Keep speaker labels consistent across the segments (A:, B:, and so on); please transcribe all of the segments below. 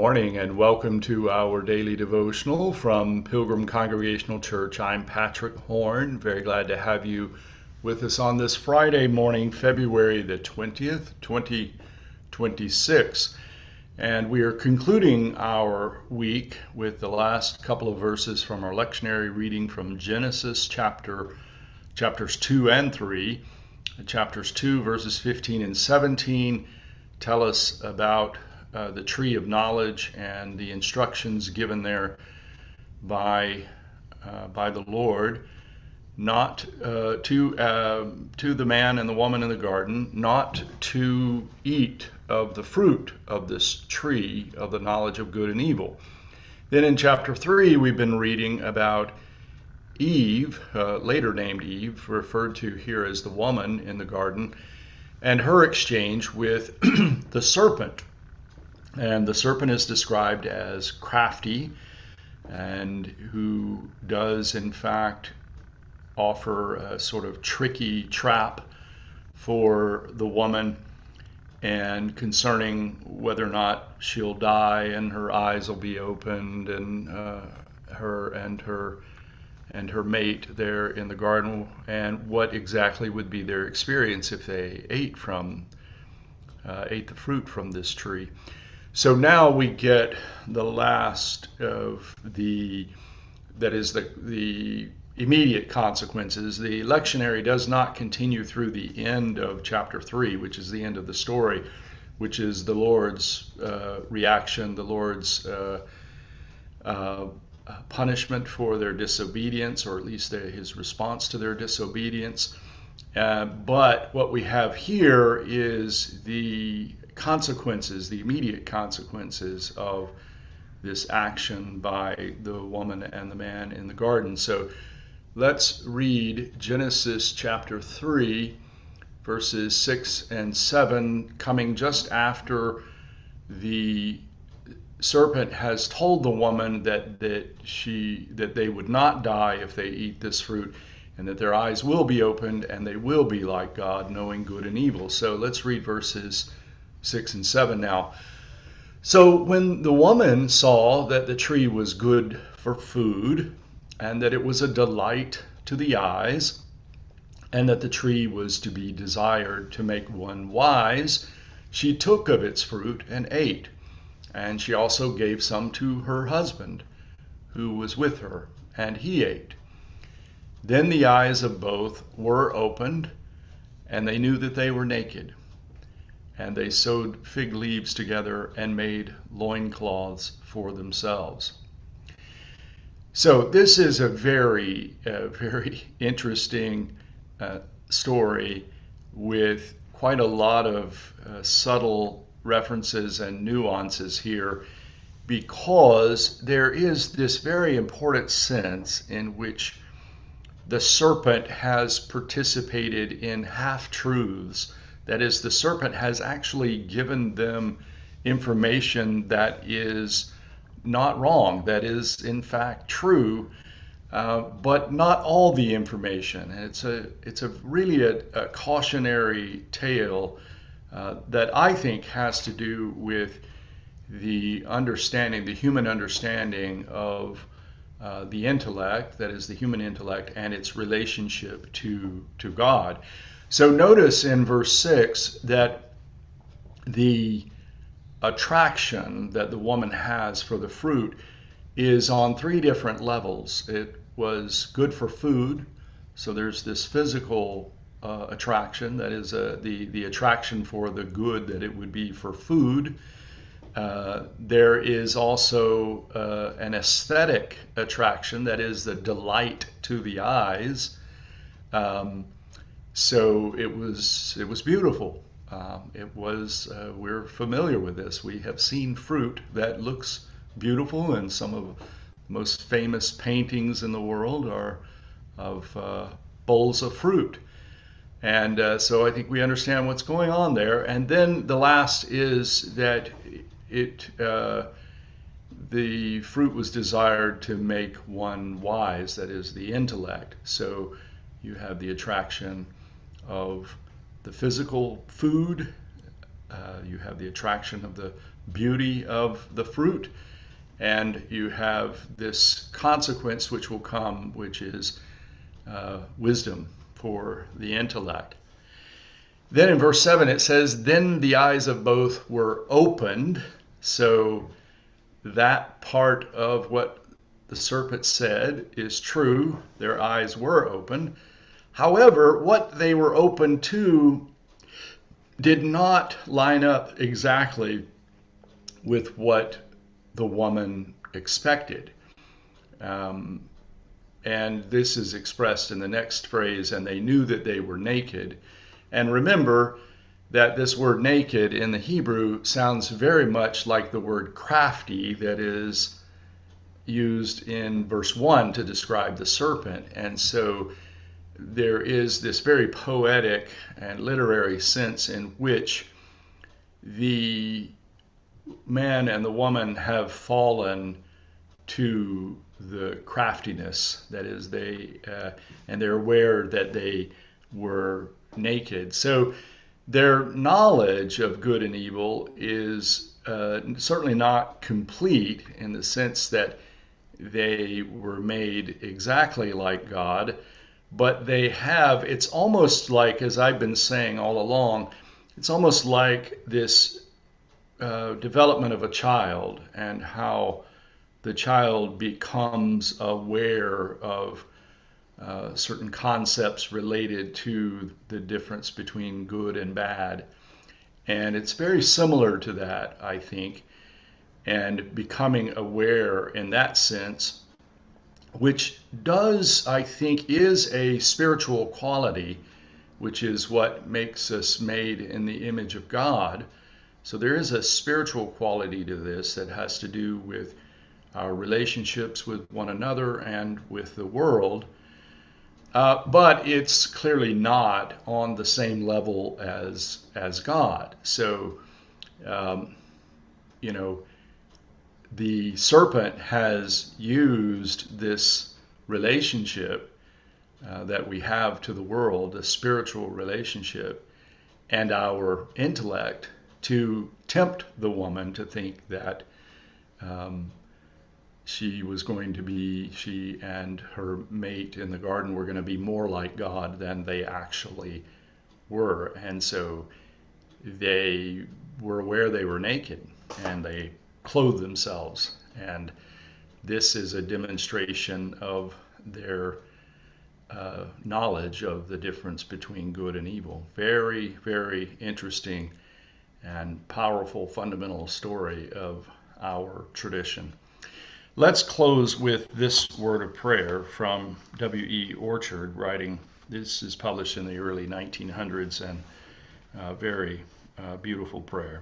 A: morning and welcome to our daily devotional from Pilgrim Congregational Church. I'm Patrick Horn. Very glad to have you with us on this Friday morning, February the 20th, 2026. And we are concluding our week with the last couple of verses from our lectionary reading from Genesis chapters 2 and 3. Chapters 2, verses 15 and 17 tell us about the tree of knowledge and the instructions given there by the Lord, not to the man and the woman in the garden, not to eat of the fruit of this tree of the knowledge of good and evil. Then in chapter 3, we've been reading about Eve, later named Eve, referred to here as the woman in the garden, and her exchange with the serpent. And the serpent is described as crafty and who does in fact offer a sort of tricky trap for the woman, and concerning whether or not she'll die and her eyes will be opened, and her mate there in the garden, and what exactly would be their experience if they ate the fruit from this tree. So now we get the last of the immediate consequences. The lectionary does not continue through the end of chapter 3, which is the end of the story, which is the Lord's reaction, the Lord's punishment for their disobedience, or at least his response to their disobedience. But what we have here is the consequences, the immediate consequences of this action by the woman and the man in the garden. So let's read Genesis chapter 3, verses 6 and 7, coming just after the serpent has told the woman that they would not die if they eat this fruit, and that their eyes will be opened and they will be like God, knowing good and evil. So let's read verses 6 and 7 now. So when the woman saw that the tree was good for food, and that it was a delight to the eyes, and that the tree was to be desired to make one wise, she took of its fruit and ate. And she also gave some to her husband, who was with her, and he ate. Then the eyes of both were opened, and they knew that they were naked. And they sewed fig leaves together and made loincloths for themselves. So this is a very interesting story with quite a lot of subtle references and nuances here, because there is this very important sense in which the serpent has participated in half-truths. That is, the serpent has actually given them information that is not wrong, that is in fact true, but not all the information. And it's really a cautionary tale that I think has to do with the understanding, the human understanding of the intellect, that is the human intellect, and its relationship to God. So notice in verse 6 that the attraction that the woman has for the fruit is on three different levels. It was good for food, so there's this physical attraction, that is the attraction for the good that it would be for food. There is also an aesthetic attraction, that is the delight to the eyes. So it was beautiful. We're familiar with this. We have seen fruit that looks beautiful, and some of the most famous paintings in the world are of bowls of fruit. And so I think we understand what's going on there. And then the last is that the fruit was desired to make one wise, that is the intellect. So you have the attraction of the physical food You have the attraction of the beauty of the fruit, and you have this consequence which will come, which is wisdom for the intellect. Then in verse 7 it says, then the eyes of both were opened. So that part of what the serpent said is true. Their eyes were opened. However, what they were open to did not line up exactly with what the woman expected. And this is expressed in the next phrase, and they knew that they were naked. And remember that this word naked in the Hebrew sounds very much like the word crafty that is used in verse 1 to describe the serpent. And so there is this very poetic and literary sense in which the man and the woman have fallen to the craftiness, that is, and they're aware that they were naked. So their knowledge of good and evil is certainly not complete in the sense that they were made exactly like God, but they have, it's almost like, as I've been saying all along, it's almost like this development of a child and how the child becomes aware of certain concepts related to the difference between good and bad. And it's very similar to that, I think, and becoming aware in that sense, which does, I think, is a spiritual quality, which is what makes us made in the image of God. So there is a spiritual quality to this that has to do with our relationships with one another and with the world. But it's clearly not on the same level as God. So, the serpent has used this relationship that we have to the world, a spiritual relationship, and our intellect to tempt the woman to think that she and her mate in the garden were going to be more like God than they actually were. And so they were aware they were naked and they clothed themselves. And this is a demonstration of their knowledge of the difference between good and evil. Very, very interesting and powerful fundamental story of our tradition. Let's close with this word of prayer from W.E. Orchard writing. This is published in the early 1900s and very beautiful prayer.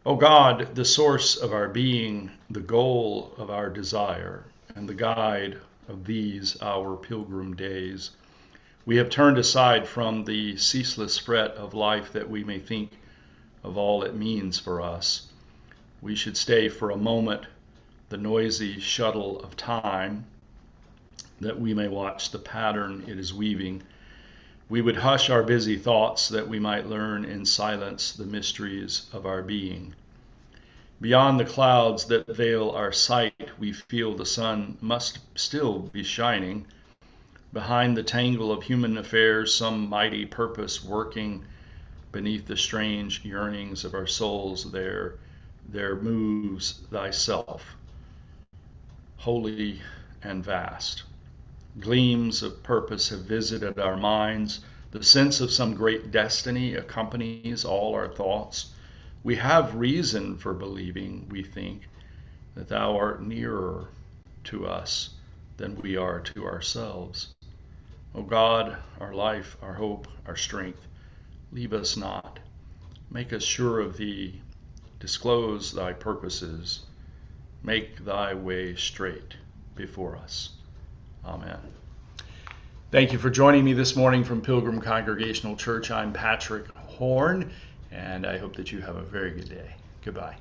A: O God, the source of our being, the goal of our desire, and the guide of these our pilgrim days, we have turned aside from the ceaseless fret of life that we may think of all it means for us. We should stay for a moment the noisy shuttle of time, that we may watch the pattern it is weaving. We would hush our busy thoughts that we might learn in silence the mysteries of our being. Beyond the clouds that veil our sight, we feel the sun must still be shining. Behind the tangle of human affairs, some mighty purpose working. Beneath the strange yearnings of our souls, there moves thyself, holy and vast. Gleams of purpose have visited our minds. The sense of some great destiny accompanies all our thoughts. We have reason for believing, we think, that thou art nearer to us than we are to ourselves. O God, our life, our hope, our strength, leave us not. Make us sure of thee. Disclose thy purposes. Make thy way straight before us. Amen. Thank you for joining me this morning from Pilgrim Congregational Church. I'm Patrick Horn, and I hope that you have a very good day. Goodbye.